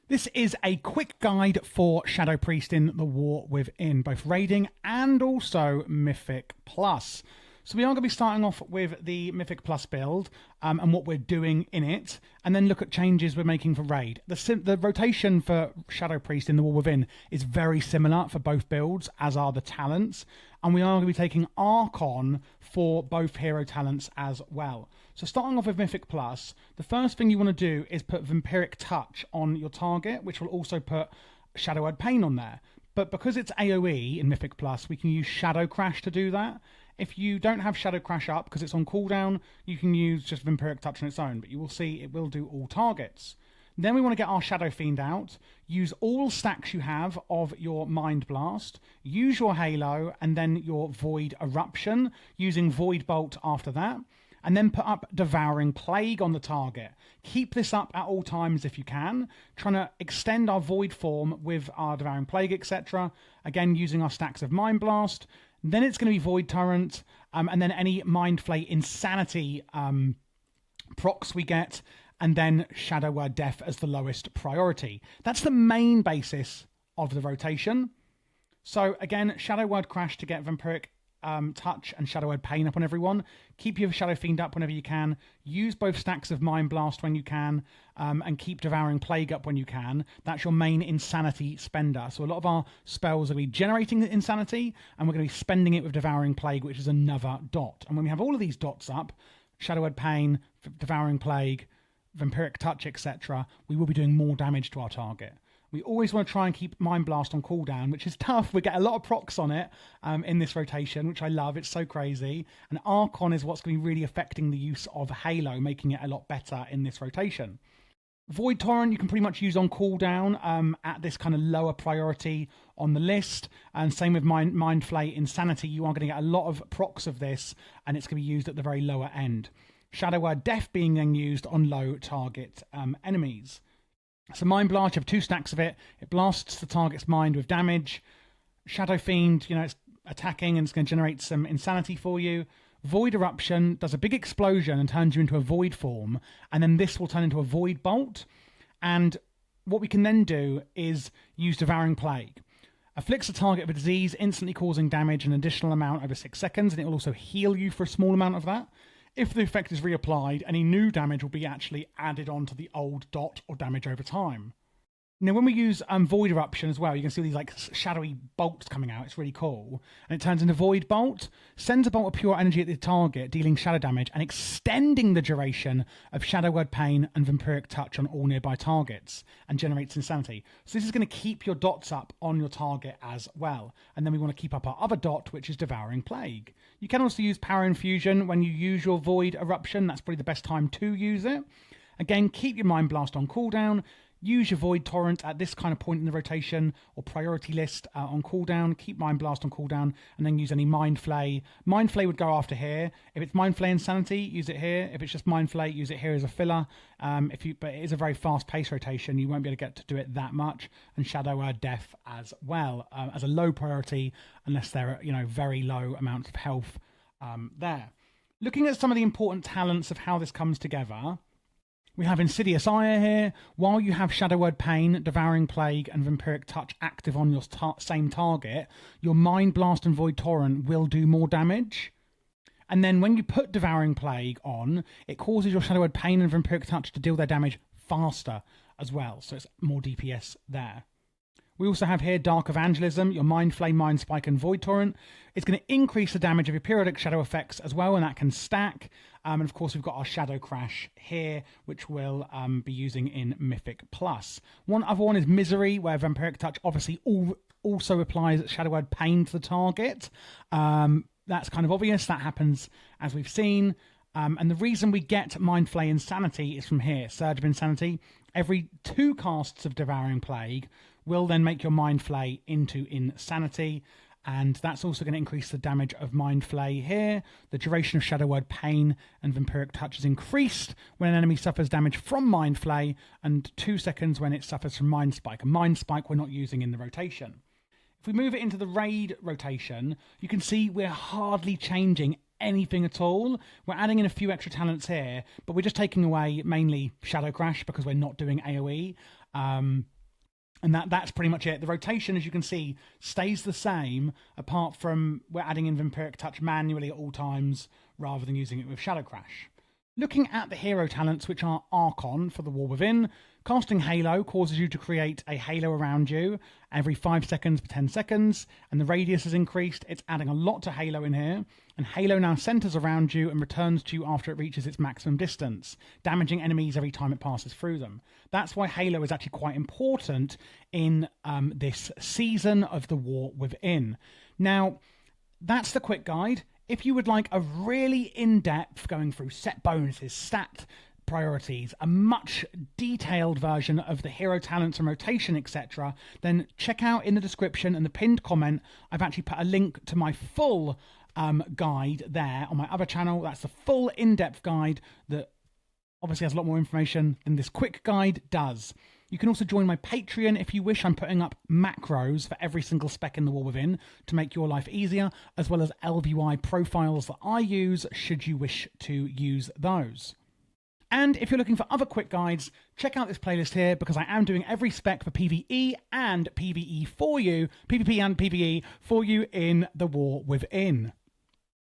This is a quick guide for Shadow Priest in the War Within, both raiding and also Mythic Plus. So we are going to be starting off with the Mythic Plus build and what we're doing in it, and then look at changes we're making for raid. The rotation for Shadow Priest in the War Within is very similar for both builds, as are the talents, and we are going to be taking Archon for both hero talents as well. So starting off with Mythic Plus, the first thing you want to do is put Vampiric Touch on your target, which will also put Shadowed Pain on there. But because it's AoE in Mythic Plus, we can use Shadow Crash to do that. If you don't have Shadow Crash up because it's on cooldown, you can use just Vampiric Touch on its own, but you will see it will do all targets. Then we want to get our Shadow Fiend out, use all stacks you have of your Mind Blast, use your Halo, and then your Void Eruption, using Void Bolt after that, and then put up Devouring Plague on the target. Keep this up at all times if you can, trying to extend our Void form with our Devouring Plague, etc. Again, using our stacks of Mind Blast. Then it's going to be Void Torrent, and then any Mind Flay Insanity procs we get, and then Shadow Word Death as the lowest priority. That's the main basis of the rotation. So again, Shadow Word Crash to get Vampiric Touch and Shadow Word Pain up on everyone. Keep your Shadow Fiend up whenever you can. Use both stacks of Mind Blast when you can, and keep Devouring Plague up when you can. That's your main Insanity spender. So a lot of our spells will be generating Insanity, and we're going to be spending it with Devouring Plague, which is another dot. And when we have all of these dots up, Shadow Word Pain, Devouring Plague, Vampiric Touch, etc., we will be doing more damage to our target. We always want to try and keep Mind Blast on cooldown, which is tough. We get a lot of procs on it in this rotation, which I love. It's so crazy. And Archon is what's going to be really affecting the use of Halo, making it a lot better in this rotation. Void Torrent you can pretty much use on cooldown at this kind of lower priority on the list. And same with Mind Flay Insanity. You are going to get a lot of procs of this, and it's going to be used at the very lower end. Shadow Word Death being then used on low target enemies. So Mind Blast, you have two stacks of it. It blasts the target's mind with damage. Shadow Fiend, it's attacking and it's going to generate some insanity for you. Void Eruption does a big explosion and turns you into a void form. And then this will turn into a Void Bolt. And what we can then do is use Devouring Plague. Afflicts the target of a disease, instantly causing damage an additional amount over 6 seconds. And it will also heal you for a small amount of that. If the effect is reapplied, any new damage will be actually added on to the old dot or damage over time. Now, when we use Void Eruption as well, you can see these like shadowy bolts coming out. It's really cool. And it turns into Void Bolt, sends a bolt of pure energy at the target, dealing shadow damage and extending the duration of Shadow Word Pain and Vampiric Touch on all nearby targets, and generates Insanity. So this is going to keep your dots up on your target as well. And then we want to keep up our other dot, which is Devouring Plague. You can also use Power Infusion when you use your Void Eruption. That's probably the best time to use it. Again, keep your Mind Blast on cooldown. Use your Void Torrent at this kind of point in the rotation or priority list on cooldown. Keep Mind Blast on cooldown, and then use any Mind Flay. Mind Flay would go after here. If it's Mind Flay Insanity, use it here. If it's just Mind Flay, use it here as a filler. But it is a very fast-paced rotation. You won't be able to get to do it that much. And Shadow Word Death as well as a low priority, unless there are very low amounts of health there. Looking at some of the important talents of how this comes together. We have Insidious Ire here. While you have Shadow Word Pain, Devouring Plague, and Vampiric Touch active on your same target, your Mind Blast and Void Torrent will do more damage. And then when you put Devouring Plague on, it causes your Shadow Word Pain and Vampiric Touch to deal their damage faster as well. So it's more DPS there. We also have here Dark Evangelism, your Mind Flame, Mind Spike, and Void Torrent. It's going to increase the damage of your periodic shadow effects as well, and that can stack. And of course, we've got our Shadow Crash here, which we'll be using in Mythic Plus. One other one is Misery, where Vampiric Touch obviously also applies Shadow Word Pain to the target. That's kind of obvious. That happens as we've seen. And the reason we get Mind Flay Insanity is from here, Surge of Insanity. Every 2 casts of Devouring Plague will then make your Mind Flay into Insanity, and that's also going to increase the damage of Mind Flay here. The duration of Shadow Word Pain and Vampiric Touch is increased when an enemy suffers damage from Mind Flay, and 2 seconds when it suffers from Mind Spike. A Mind Spike we're not using in the rotation. If we move it into the raid rotation, you can see we're hardly changing anything at all. We're adding in a few extra talents here, but we're just taking away mainly Shadow Crash because we're not doing AoE. And that's pretty much it. The rotation, as you can see, stays the same, apart from we're adding in Vampiric Touch manually at all times rather than using it with Shadow Crash. Looking at the hero talents, which are Archon for the War Within, casting Halo causes you to create a halo around you every 5 seconds for 10 seconds, and the radius is increased. It's adding a lot to Halo in here, and Halo now centers around you and returns to you after it reaches its maximum distance, damaging enemies every time it passes through them. That's why Halo is actually quite important in this season of the War Within. Now, that's the quick guide. If you would like a really in-depth going through set bonuses, stat priorities, a much detailed version of the hero talents and rotation, etc., then check out in the description and the pinned comment. I've actually put a link to my full guide there on my other channel. That's the full in-depth guide that obviously has a lot more information than this quick guide does. You can also join my Patreon if you wish. I'm putting up macros for every single spec in the War Within to make your life easier, as well as LVY profiles that I use should you wish to use those. And if you're looking for other quick guides, check out this playlist here, because I am doing every spec for PvE and PvE for you, PvP and PvE for you in the War Within.